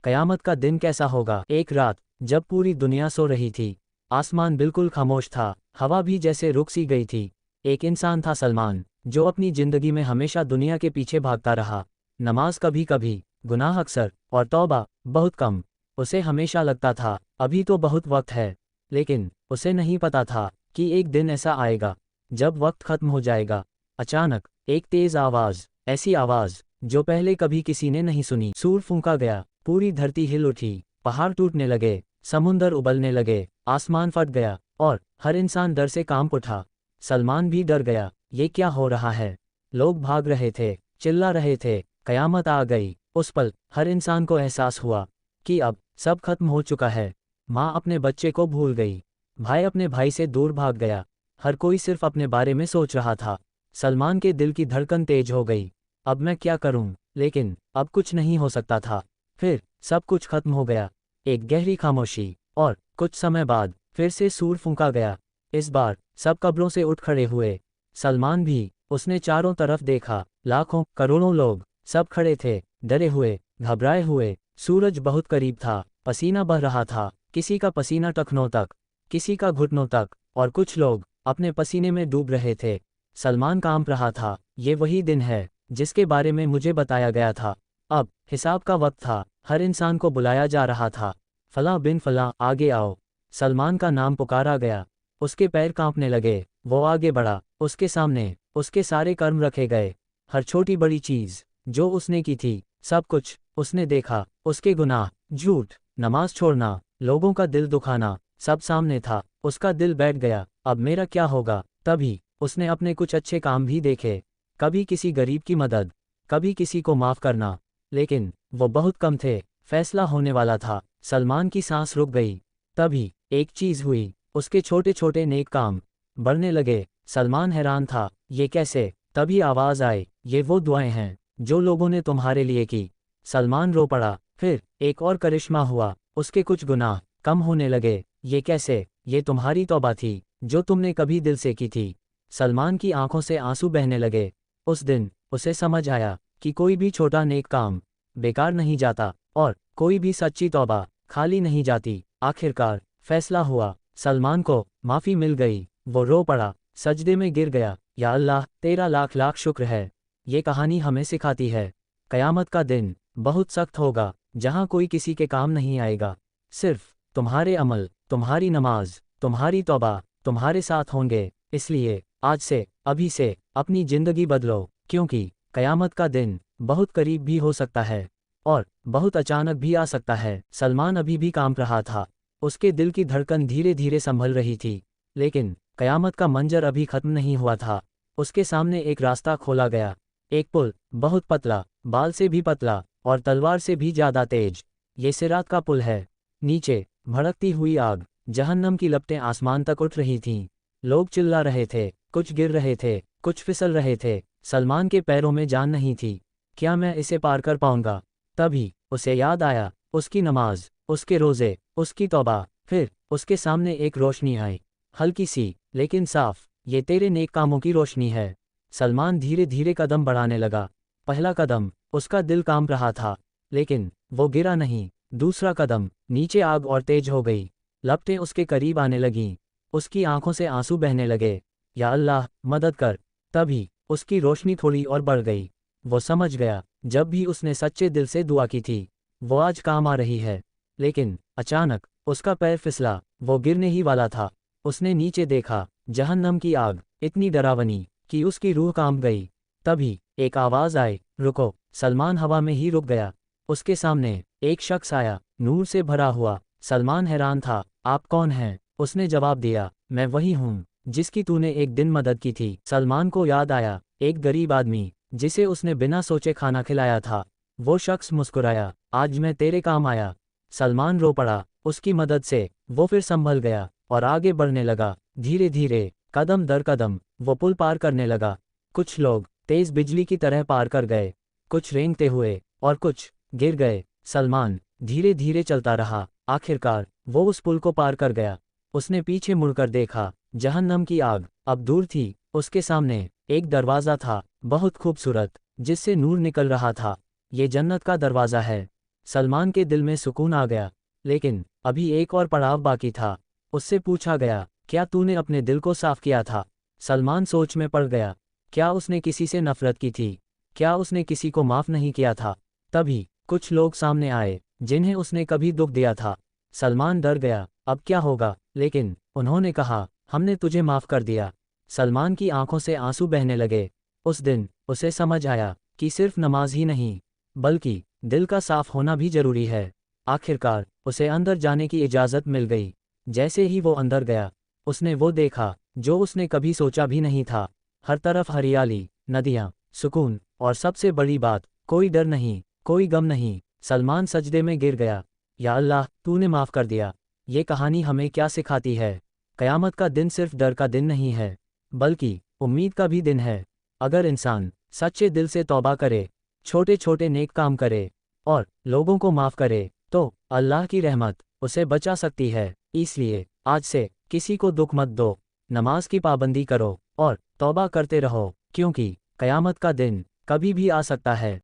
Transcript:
कयामत का दिन कैसा होगा। एक रात जब पूरी दुनिया सो रही थी, आसमान बिल्कुल खामोश था, हवा भी जैसे रुक सी गई थी। एक इंसान था सलमान, जो अपनी जिंदगी में हमेशा दुनिया के पीछे भागता रहा। नमाज कभी कभी, गुनाह अक्सर, और तौबा बहुत कम। उसे हमेशा लगता था अभी तो बहुत वक्त है, लेकिन उसे नहीं पता था कि एक दिन ऐसा आएगा जब वक्त खत्म हो जाएगा। अचानक एक तेज आवाज, ऐसी आवाज जो पहले कभी किसी ने नहीं सुनी। सूर फूंका गया, पूरी धरती हिल उठी, पहाड़ टूटने लगे, समुंदर उबलने लगे, आसमान फट गया और हर इंसान डर से कांप उठा। सलमान भी डर गया, ये क्या हो रहा है। लोग भाग रहे थे, चिल्ला रहे थे, कयामत आ गई। उस पल हर इंसान को एहसास हुआ कि अब सब खत्म हो चुका है। माँ अपने बच्चे को भूल गई, भाई अपने भाई से दूर भाग गया, हर कोई सिर्फ अपने बारे में सोच रहा था। सलमान के दिल की धड़कन तेज हो गई। अब मैं क्या करूं? लेकिन अब कुछ नहीं हो सकता था। फिर सब कुछ खत्म हो गया, एक गहरी खामोशी, और कुछ समय बाद फिर से सूर फूंका गया। इस बार सब कब्रों से उठ खड़े हुए, सलमान भी। उसने चारों तरफ देखा, लाखों करोड़ों लोग सब खड़े थे, डरे हुए, घबराए हुए। सूरज बहुत करीब था, पसीना बह रहा था, किसी का पसीना टखनों तक, किसी का घुटनों तक, और कुछ लोग अपने पसीने में डूब रहे थे। सलमान कांप रहा था, ये वही दिन है जिसके बारे में मुझे बताया गया था। अब हिसाब का वक्त था, हर इंसान को बुलाया जा रहा था। फलां बिन फलां, आगे आओ। सलमान का नाम पुकारा गया, उसके पैर कांपने लगे। वो आगे बढ़ा, उसके सामने उसके सारे कर्म रखे गए। हर छोटी बड़ी चीज जो उसने की थी, सब कुछ उसने देखा। उसके गुनाह, झूठ, नमाज छोड़ना, लोगों का दिल दुखाना, सब सामने था। उसका दिल बैठ गया, अब मेरा क्या होगा। तभी उसने अपने कुछ अच्छे काम भी देखे, कभी किसी गरीब की मदद, कभी किसी को माफ करना, लेकिन वो बहुत कम थे। फैसला होने वाला था, सलमान की सांस रुक गई। तभी एक चीज हुई, उसके छोटे छोटे नेक काम बढ़ने लगे। सलमान हैरान था, ये कैसे। तभी आवाज आई, ये वो दुआएं हैं जो लोगों ने तुम्हारे लिए की। सलमान रो पड़ा। फिर एक और करिश्मा हुआ, उसके कुछ गुनाह कम होने लगे। ये कैसे? ये तुम्हारी तौबा थी जो तुमने कभी दिल से की थी। सलमान की आंखों से आंसू बहने लगे। उस दिन उसे समझ आया कि कोई भी छोटा नेक काम बेकार नहीं जाता, और कोई भी सच्ची तौबा खाली नहीं जाती। आखिरकार फैसला हुआ, सलमान को माफी मिल गई। वो रो पड़ा, सजदे में गिर गया, या अल्लाह तेरा लाख लाख शुक्र है। ये कहानी हमें सिखाती है, कयामत का दिन बहुत सख्त होगा, जहां कोई किसी के काम नहीं आएगा। सिर्फ तुम्हारे अमल, तुम्हारी नमाज, तुम्हारी तौबा तुम्हारे साथ होंगे। इसलिए आज से, अभी से अपनी जिंदगी बदलो, क्योंकि कयामत का दिन बहुत करीब भी हो सकता है और बहुत अचानक भी आ सकता है। सलमान अभी भी कांप रहा था, उसके दिल की धड़कन धीरे धीरे संभल रही थी, लेकिन कयामत का मंजर अभी खत्म नहीं हुआ था। उसके सामने एक रास्ता खोला गया, एक पुल, बहुत पतला, बाल से भी पतला और तलवार से भी ज्यादा तेज। ये सिरात का पुल है। नीचे भड़कती हुई आग, जहन्नम की लपटें आसमान तक उठ रही थीं। लोग चिल्ला रहे थे, कुछ गिर रहे थे, कुछ फिसल रहे थे। सलमान के पैरों में जान नहीं थी, क्या मैं इसे पार कर पाऊंगा। तभी उसे याद आया, उसकी नमाज, उसके रोजे, उसकी तौबा। फिर उसके सामने एक रोशनी आई, हल्की सी लेकिन साफ। ये तेरे नेक कामों की रोशनी है। सलमान धीरे धीरे कदम बढ़ाने लगा। पहला कदम, उसका दिल कांप रहा था, लेकिन वो गिरा नहीं। दूसरा कदम, नीचे आग और तेज हो गई, लपटें उसके करीब आने लगीं। उसकी आंखों से आंसू बहने लगे, या अल्लाह मदद कर। तभी उसकी रोशनी थोड़ी और बढ़ गई। वो समझ गया, जब भी उसने सच्चे दिल से दुआ की थी, वो आज काम आ रही है। लेकिन अचानक उसका पैर फिसला, वो गिरने ही वाला था। उसने नीचे देखा, जहन्नम की आग, इतनी डरावनी कि उसकी रूह कांप गई। तभी एक आवाज आई, रुको। सलमान हवा में ही रुक गया। उसके सामने एक शख्स आया, नूर से भरा हुआ। सलमान हैरान था, आप कौन हैं? उसने जवाब दिया, मैं वही हूँ जिसकी तूने एक दिन मदद की थी। सलमान को याद आया, एक गरीब आदमी जिसे उसने बिना सोचे खाना खिलाया था। वो शख्स मुस्कुराया, आज मैं तेरे काम आया। सलमान रो पड़ा, उसकी मदद से वो फिर संभल गया और आगे बढ़ने लगा। धीरे धीरे, कदम दर कदम, वो पुल पार करने लगा। कुछ लोग तेज बिजली की तरह पार कर गए, कुछ रेंगते हुए और कुछ गिर गए। सलमान धीरे धीरे चलता रहा। आखिरकार वो उस पुल को पार कर गया। उसने पीछे मुड़कर देखा, जहन्नम की आग अब दूर थी। उसके सामने एक दरवाज़ा था, बहुत खूबसूरत, जिससे नूर निकल रहा था। ये जन्नत का दरवाज़ा है। सलमान के दिल में सुकून आ गया, लेकिन अभी एक और पड़ाव बाकी था। उससे पूछा गया, क्या तूने अपने दिल को साफ किया था? सलमान सोच में पड़ गया। क्या उसने किसी से नफरत की थी? क्या उसने किसी को माफ नहीं किया था? तभी कुछ लोग सामने आए जिन्हें उसने कभी दुख दिया था। सलमान डर गया, अब क्या होगा? लेकिन उन्होंने कहा, हमने तुझे माफ कर दिया। सलमान की आंखों से आंसू बहने लगे। उस दिन उसे समझ आया कि सिर्फ नमाज ही नहीं, बल्कि दिल का साफ होना भी जरूरी है। आखिरकार उसे अंदर जाने की इजाज़त मिल गई। जैसे ही वो अंदर गया, उसने वो देखा जो उसने कभी सोचा भी नहीं था। हर तरफ हरियाली, नदियाँ, सुकून, और सबसे बड़ी बात, कोई डर नहीं, कोई गम नहीं। सलमान सजदे में गिर गया। या अल्लाह, तूने माफ़ कर दिया। ये कहानी हमें क्या सिखाती है? क़यामत का दिन सिर्फ डर का दिन नहीं है, बल्कि उम्मीद का भी दिन है। अगर इंसान सच्चे दिल से तौबा करे, छोटे छोटे नेक काम करे और लोगों को माफ़ करे, तो अल्लाह की रहमत उसे बचा सकती है। इसलिए आज से किसी को दुख मत दो, नमाज की पाबंदी करो और तौबा करते रहो, क्योंकि क़यामत का दिन कभी भी आ सकता है।